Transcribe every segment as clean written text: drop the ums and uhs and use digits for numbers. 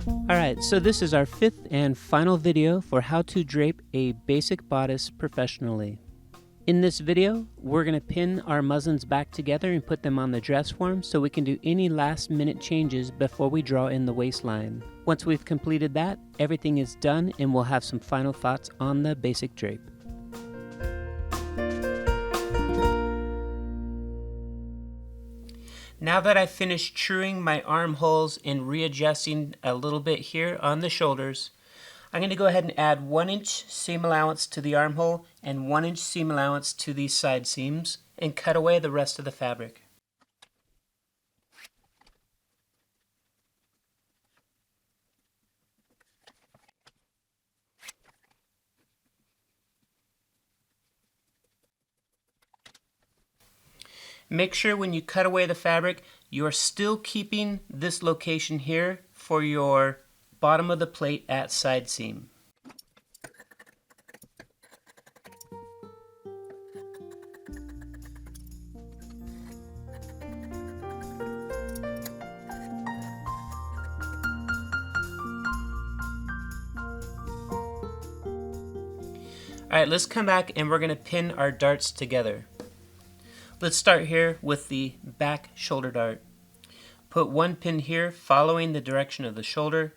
Alright, so this is our fifth and final video for how to drape a basic bodice professionally. In this video, we're going to pin our muslins back together and put them on the dress form so we can do any last minute changes before we draw in the waistline. Once we've completed that, everything is done and we'll have some final thoughts on the basic drape. Now that I've finished truing my armholes and readjusting a little bit here on the shoulders, I'm going to go ahead and add 1 inch seam allowance to the armhole and 1 inch seam allowance to these side seams and cut away the rest of the fabric. Make sure when you cut away the fabric, you're still keeping this location here for your bottom of the plate at side seam. Alright, let's come back and we're going to pin our darts together. Let's start here with the back shoulder dart. Put 1 pin here following the direction of the shoulder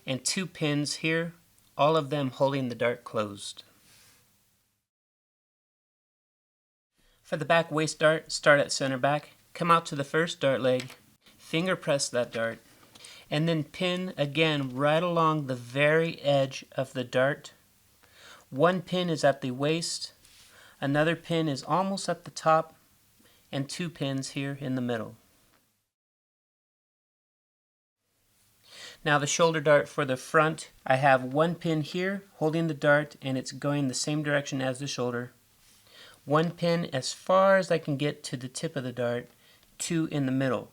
and 2 pins here, all of them holding the dart closed. For the back waist dart, start at center back, come out to the first dart leg, finger press that dart, and then pin again right along the very edge of the dart. 1 pin is at the waist, another pin is almost at the top, and 2 pins here in the middle. Now the shoulder dart for the front, I have 1 pin here holding the dart and it's going the same direction as the shoulder. 1 pin as far as I can get to the tip of the dart, 2 in the middle.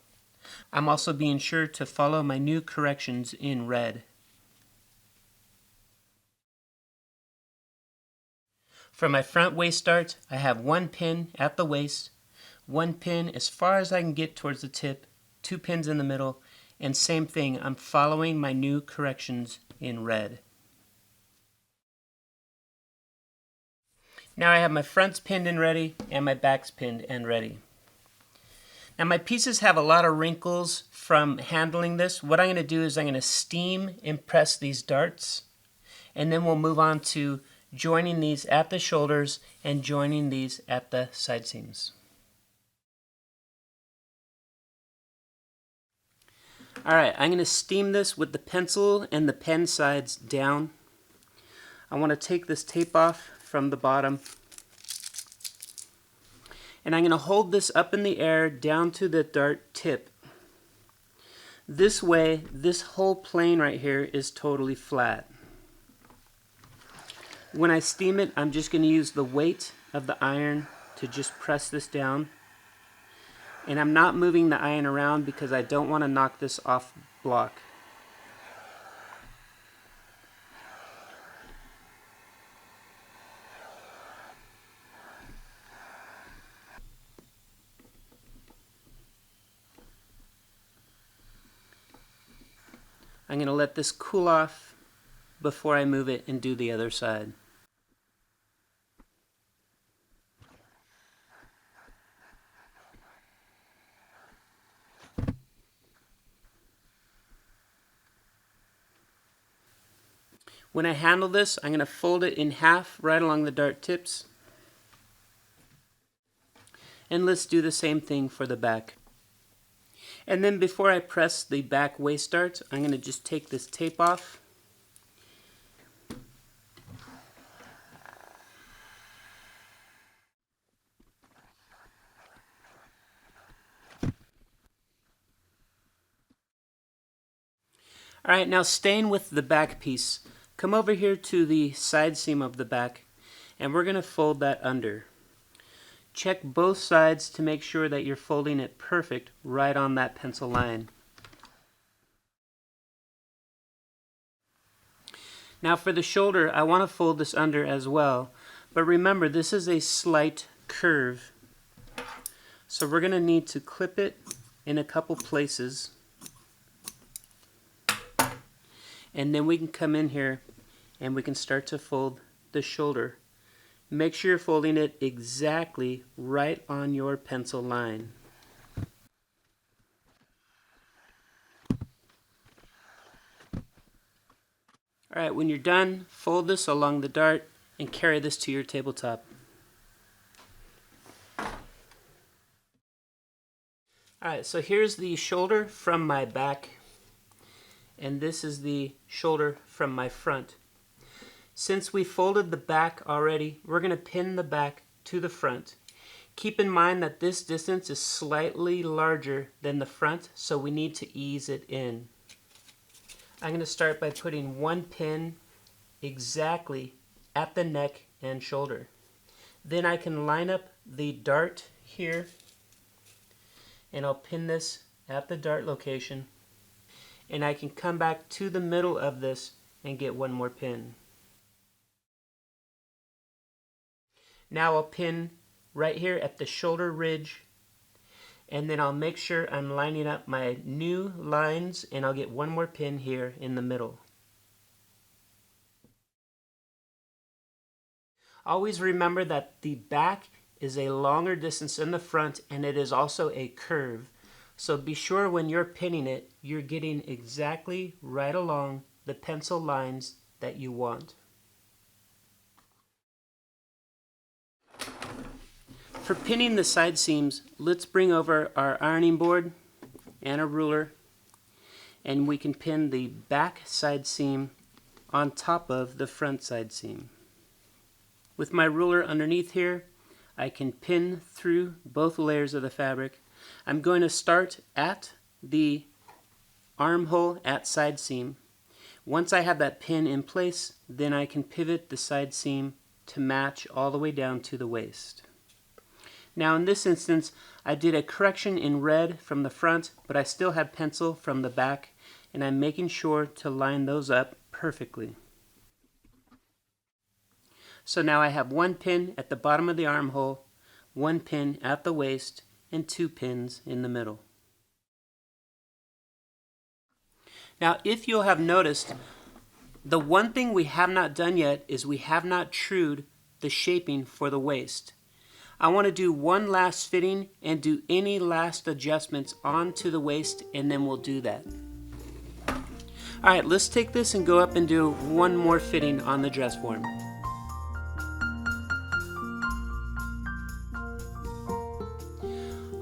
I'm also being sure to follow my new corrections in red. For my front waist dart, I have 1 pin at the waist, 1 pin as far as I can get towards the tip, 2 pins in the middle, and same thing, I'm following my new corrections in red. Now I have my fronts pinned and ready, and my backs pinned and ready. Now my pieces have a lot of wrinkles from handling this. What I'm going to do is I'm going to steam and press these darts, and then we'll move on to joining these at the shoulders and joining these at the side seams. Alright, I'm going to steam this with the pencil and the pen sides down. I want to take this tape off from the bottom. And I'm going to hold this up in the air down to the dart tip. This way, this whole plane right here is totally flat. When I steam it, I'm just going to use the weight of the iron to just press this down. And I'm not moving the iron around because I don't want to knock this off block. I'm going to let this cool off before I move it and do the other side. When I handle this, I'm going to fold it in half right along the dart tips. And let's do the same thing for the back. And then before I press the back waist dart, I'm going to just take this tape off. Alright, now staying with the back piece, come over here to the side seam of the back and we're going to fold that under. Check both sides to make sure that you're folding it perfect right on that pencil line. Now for the shoulder, I want to fold this under as well, but remember this is a slight curve, so we're going to need to clip it in a couple places. And then we can come in here and we can start to fold the shoulder. Make sure you're folding it exactly right on your pencil line. Alright, when you're done, fold this along the dart and carry this to your tabletop. Alright, so here's the shoulder from my back, and this is the shoulder from my front. Since we folded the back already, we're going to pin the back to the front. Keep in mind that this distance is slightly larger than the front, so we need to ease it in. I'm going to start by putting one pin exactly at the neck and shoulder. Then I can line up the dart here, and I'll pin this at the dart location, and I can come back to the middle of this and get one more pin. Now I'll pin right here at the shoulder ridge, and then I'll make sure I'm lining up my new lines, and I'll get one more pin here in the middle. Always remember that the back is a longer distance than the front, and it is also a curve. So be sure when you're pinning it, you're getting exactly right along the pencil lines that you want. For pinning the side seams, let's bring over our ironing board and a ruler, and we can pin the back side seam on top of the front side seam. With my ruler underneath here, I can pin through both layers of the fabric. I'm going to start at the armhole at side seam. Once I have that pin in place, then I can pivot the side seam to match all the way down to the waist. Now in this instance, I did a correction in red from the front, but I still have pencil from the back, and I'm making sure to line those up perfectly. So now I have one pin at the bottom of the armhole, one pin at the waist, and two pins in the middle. Now if you'll have noticed, the one thing we have not done yet is we have not trued the shaping for the waist. I want to do one last fitting and do any last adjustments onto the waist, and then we'll do that. Alright, let's take this and go up and do one more fitting on the dress form.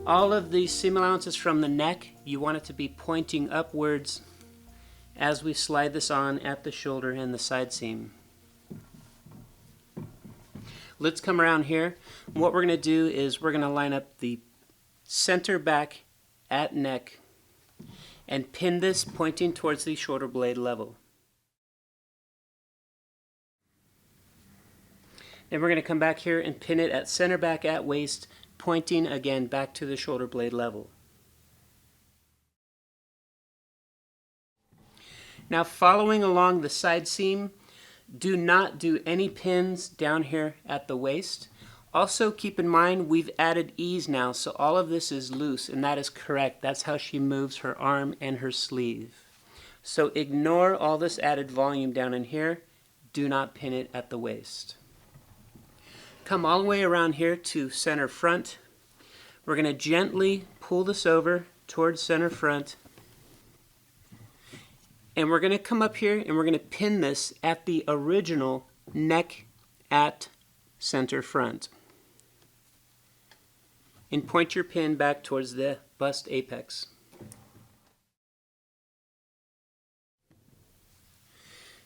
All of the seam allowances from the neck, you want it to be pointing upwards as we slide this on at the shoulder and the side seam. Let's come around here. What we're going to do is we're going to line up the center back at neck and pin this pointing towards the shoulder blade level. Then we're going to come back here and pin it at center back at waist, pointing again back to the shoulder blade level. Now following along the side seam, do not do any pins down here at the waist. Also keep in mind we've added ease now, so all of this is loose, and that is correct. That's how she moves her arm and her sleeve. So ignore all this added volume down in here. Do not pin it at the waist. Come all the way around here to center front. We're going to gently pull this over towards center front. And we're going to come up here and we're going to pin this at the original neck at center front. And point your pin back towards the bust apex.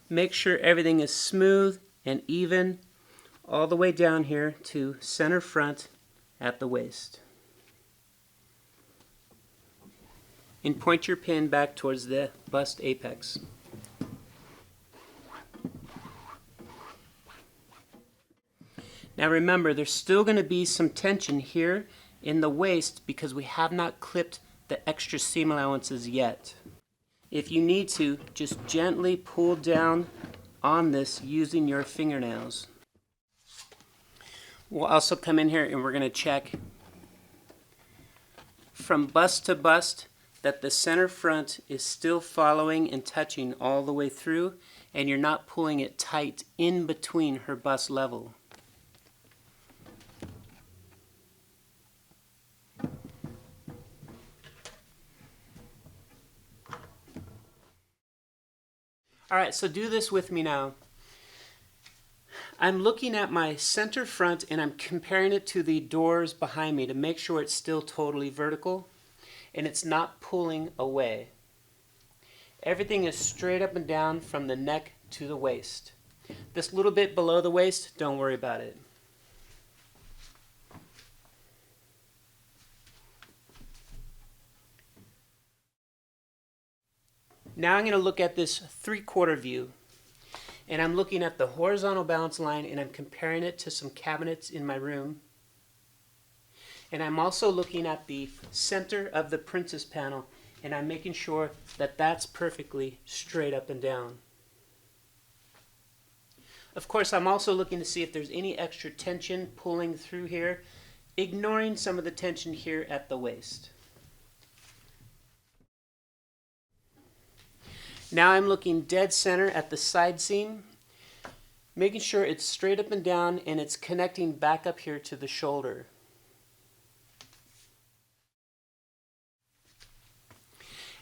Make sure everything is smooth and even all the way down here to center front at the waist. And point your pin back towards the bust apex. Now remember, there's still going to be some tension here in the waist because we have not clipped the extra seam allowances yet. If you need to, just gently pull down on this using your fingernails. We'll also come in here and we're going to check from bust to bust. that the center front is still following and touching all the way through, and you're not pulling it tight in between her bust level. Alright, so do this with me now. I'm looking at my center front and I'm comparing it to the doors behind me to make sure it's still totally vertical and it's not pulling away. Everything is straight up and down from the neck to the waist. This little bit below the waist, don't worry about it. Now I'm going to look at this 3/4 view. And I'm looking at the horizontal balance line and I'm comparing it to some cabinets in my room. And I'm also looking at the center of the princess panel and I'm making sure that that's perfectly straight up and down. Of course, I'm also looking to see if there's any extra tension pulling through here, ignoring some of the tension here at the waist. Now I'm looking dead center at the side seam, making sure it's straight up and down and it's connecting back up here to the shoulder.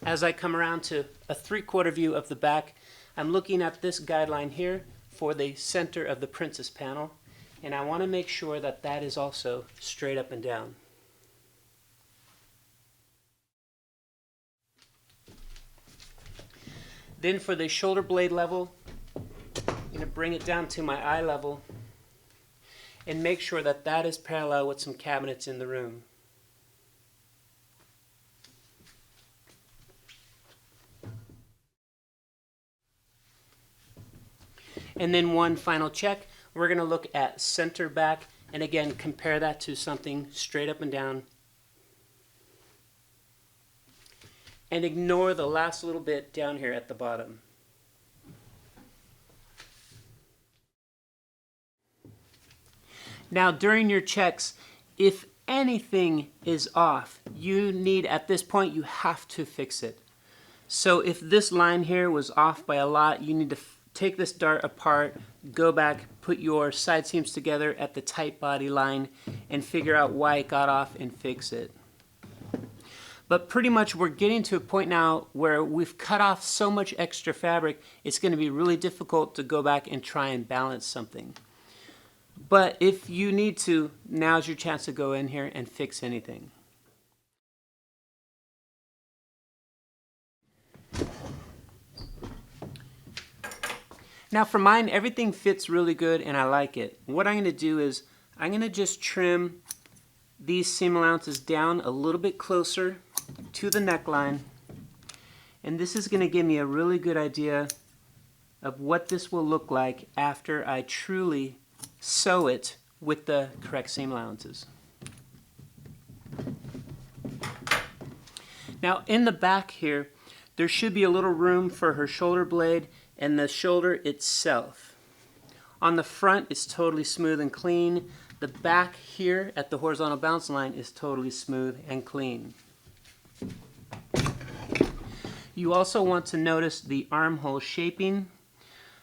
As I come around to a 3/4 view of the back, I'm looking at this guideline here for the center of the princess panel, and I want to make sure that that is also straight up and down. Then for the shoulder blade level, I'm going to bring it down to my eye level and make sure that that is parallel with some cabinets in the room. And then one final check, we're going to look at center back and again compare that to something straight up and down. And ignore the last little bit down here at the bottom. Now during your checks, if anything is off, you need, at this point, you have to fix it. So if this line here was off by a lot, you need to take this dart apart, go back, put your side seams together at the tight body line, and figure out why it got off and fix it. But pretty much we're getting to a point now where we've cut off so much extra fabric, it's going to be really difficult to go back and try and balance something. But if you need to, now's your chance to go in here and fix anything. Now for mine, everything fits really good and I like it. What I'm going to do is I'm going to just trim these seam allowances down a little bit closer to the neckline, and this is going to give me a really good idea of what this will look like after I truly sew it with the correct seam allowances. Now in the back here, there should be a little room for her shoulder blade and the shoulder itself. On the front, it's totally smooth and clean. The back here at the horizontal balance line is totally smooth and clean. You also want to notice the armhole shaping.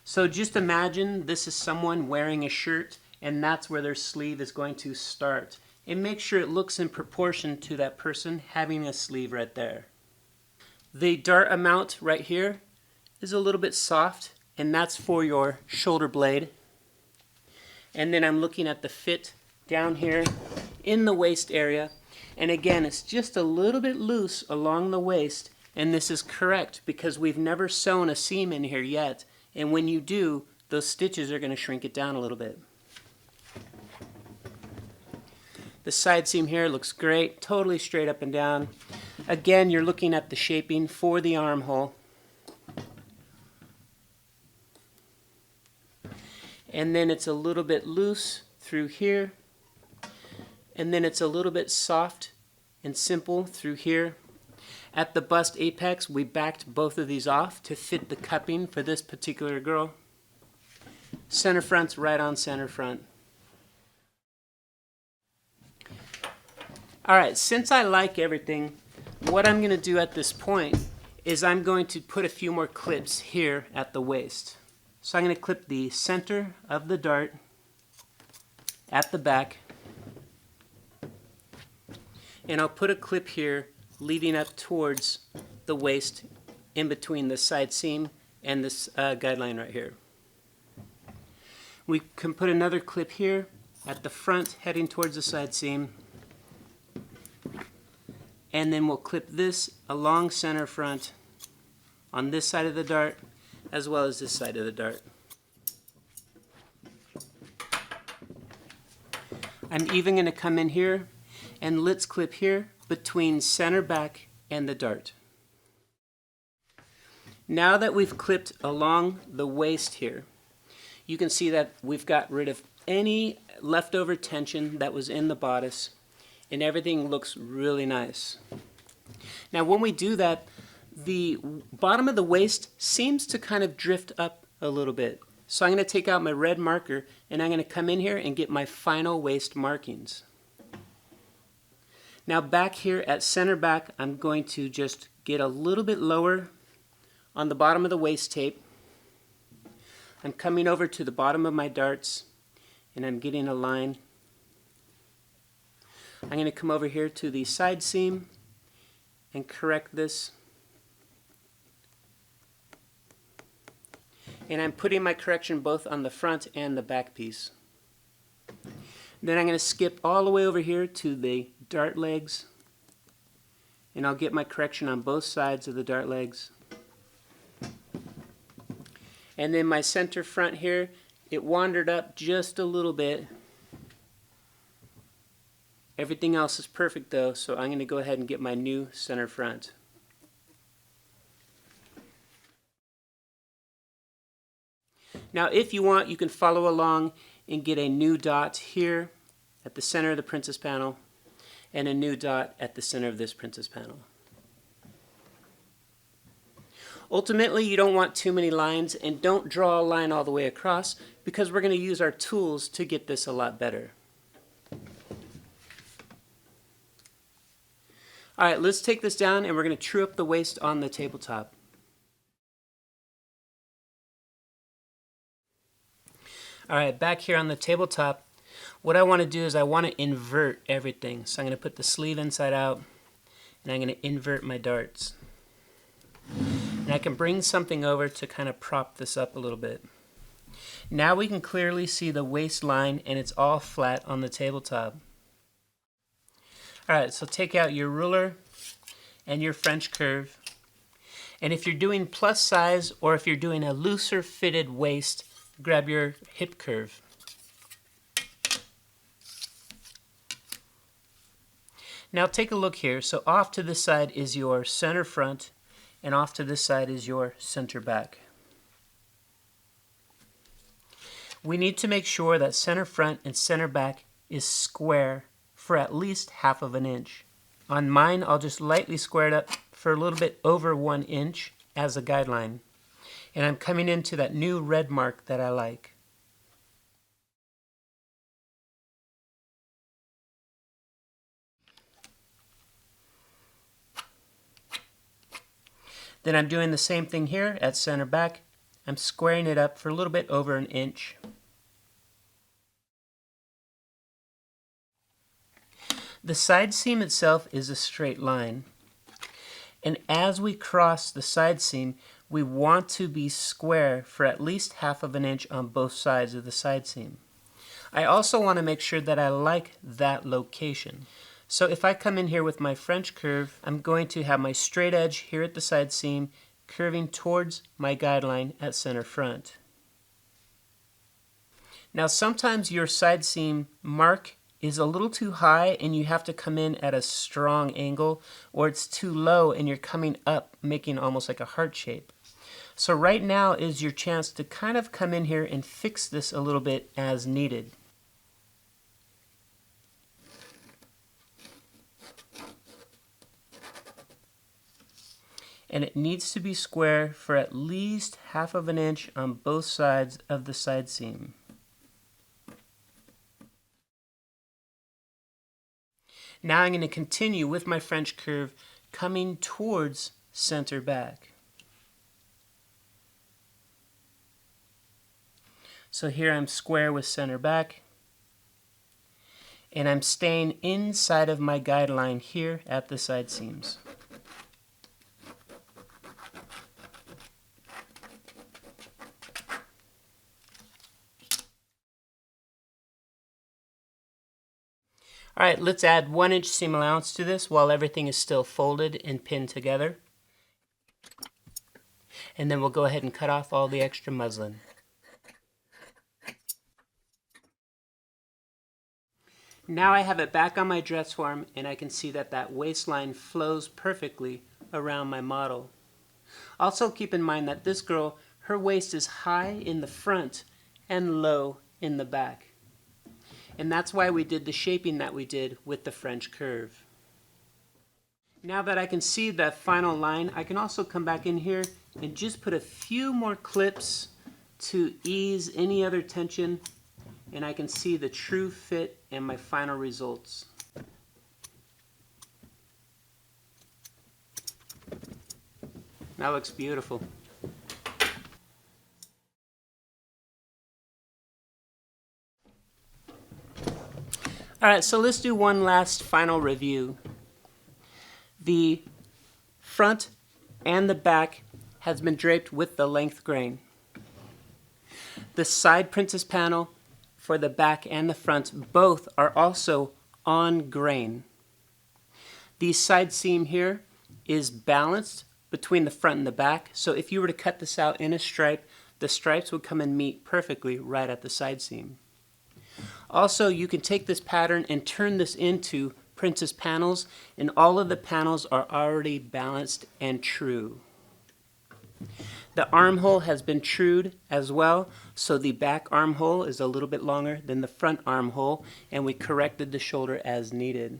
So just imagine this is someone wearing a shirt and that's where their sleeve is going to start. And make sure it looks in proportion to that person having a sleeve right there. The dart amount right here is a little bit soft, and that's for your shoulder blade. And then I'm looking at the fit down here in the waist area, and again it's just a little bit loose along the waist, and this is correct because we've never sewn a seam in here yet, and when you do, those stitches are going to shrink it down a little bit. The side seam here looks great, totally straight up and down. Again, you're looking at the shaping for the armhole. And then it's a little bit loose through here. And then it's a little bit soft and simple through here. At the bust apex, we backed both of these off to fit the cupping for this particular girl. Center front's right on center front. Alright, since I like everything, what I'm going to do at this point is I'm going to put a few more clips here at the waist. So I'm going to clip the center of the dart at the back, and I'll put a clip here leading up towards the waist in between the side seam and this guideline right here. We can put another clip here at the front heading towards the side seam, and then we'll clip this along center front on this side of the dart as well as this side of the dart. I'm even going to come in here and let's clip here between center back and the dart. Now that we've clipped along the waist here, you can see that we've got rid of any leftover tension that was in the bodice, and everything looks really nice. Now when we do that, the bottom of the waist seems to kind of drift up a little bit. So I'm going to take out my red marker and I'm going to come in here and get my final waist markings. Now back here at center back, I'm going to just get a little bit lower on the bottom of the waist tape. I'm coming over to the bottom of my darts and I'm getting a line. I'm going to come over here to the side seam and correct this. And I'm putting my correction both on the front and the back piece. Then I'm going to skip all the way over here to the dart legs, and I'll get my correction on both sides of the dart legs. And then my center front here, it wandered up just a little bit. Everything else is perfect though, so I'm going to go ahead and get my new center front. Now if you want, you can follow along and get a new dot here at the center of the princess panel and a new dot at the center of this princess panel. Ultimately, you don't want too many lines, and don't draw a line all the way across because we're going to use our tools to get this a lot better. Alright, let's take this down and we're going to true up the waist on the tabletop. Alright, back here on the tabletop, what I want to do is I want to invert everything. So I'm going to put the sleeve inside out and I'm going to invert my darts. And I can bring something over to kind of prop this up a little bit. Now we can clearly see the waistline and it's all flat on the tabletop. Alright, so take out your ruler and your French curve. And if you're doing plus size or if you're doing a looser fitted waist, grab your hip curve. Now take a look here. So off to this side is your center front and off to this side is your center back. We need to make sure that center front and center back is square for at least ½ of an inch. On mine, I'll just lightly square it up for a little bit over 1 inch as a guideline. And I'm coming into that new red mark that I like. Then I'm doing the same thing here at center back. I'm squaring it up for a little bit over 1 inch. The side seam itself is a straight line. And as we cross the side seam, we want to be square for at least ½ of an inch on both sides of the side seam. I also want to make sure that I like that location. So if I come in here with my French curve, I'm going to have my straight edge here at the side seam curving towards my guideline at center front. Now sometimes your side seam mark is a little too high and you have to come in at a strong angle, or it's too low and you're coming up making almost like a heart shape. So right now is your chance to kind of come in here and fix this a little bit as needed. And it needs to be square for at least ½ of an inch on both sides of the side seam. Now I'm going to continue with my French curve coming towards center back. So here I'm square with center back, and I'm staying inside of my guideline here at the side seams. Alright, let's add 1 inch seam allowance to this while everything is still folded and pinned together. And then we'll go ahead and cut off all the extra muslin. Now I have it back on my dress form, and I can see that that waistline flows perfectly around my model. Also keep in mind that this girl, her waist is high in the front and low in the back. And that's why we did the shaping that we did with the French curve. Now that I can see that final line, I can also come back in here and just put a few more clips to ease any other tension, and I can see the true fit and my final results. That looks beautiful. Alright, so let's do one last final review. The front and the back has been draped with the length grain. The side princess panel for the back and the front both are also on grain. The side seam here is balanced between the front and the back, so if you were to cut this out in a stripe, the stripes would come and meet perfectly right at the side seam. Also, you can take this pattern and turn this into princess panels, and all of the panels are already balanced and true. The armhole has been trued as well, so the back armhole is a little bit longer than the front armhole, and we corrected the shoulder as needed.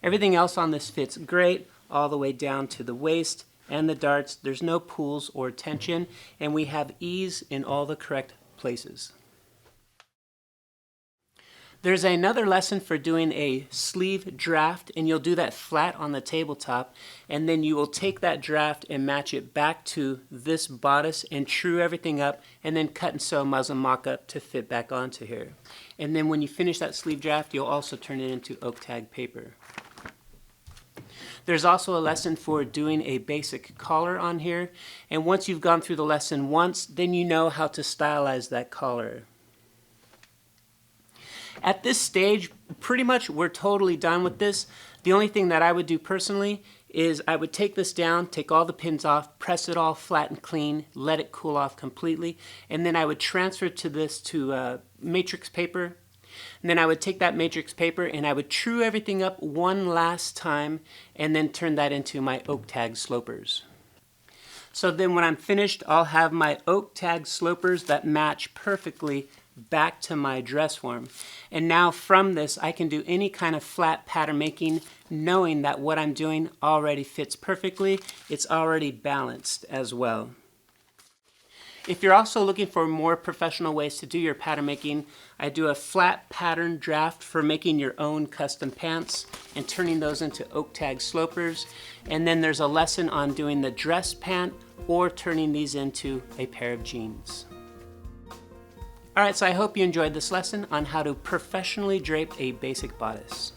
Everything else on this fits great, all the way down to the waist and the darts. There's no pulls or tension, and we have ease in all the correct places. There's another lesson for doing a sleeve draft, and you'll do that flat on the tabletop, and then you will take that draft and match it back to this bodice and true everything up, and then cut and sew muslin mock-up to fit back onto here. And then when you finish that sleeve draft, you'll also turn it into oak tag paper. There's also a lesson for doing a basic collar on here, and once you've gone through the lesson once, then you know how to stylize that collar. At this stage, pretty much we're totally done with this. The only thing that I would do personally is I would take this down, take all the pins off, press it all flat and clean, let it cool off completely, and then I would transfer this to matrix paper. And then I would take that matrix paper and I would true everything up one last time and then turn that into my oak tag slopers. So then when I'm finished, I'll have my oak tag slopers that match perfectly back to my dress form. And now from this, I can do any kind of flat pattern making, knowing that what I'm doing already fits perfectly. It's already balanced as well. If you're also looking for more professional ways to do your pattern making, I do a flat pattern draft for making your own custom pants and turning those into oak tag slopers. And then there's a lesson on doing the dress pant or turning these into a pair of jeans. Alright, so I hope you enjoyed this lesson on how to professionally drape a basic bodice.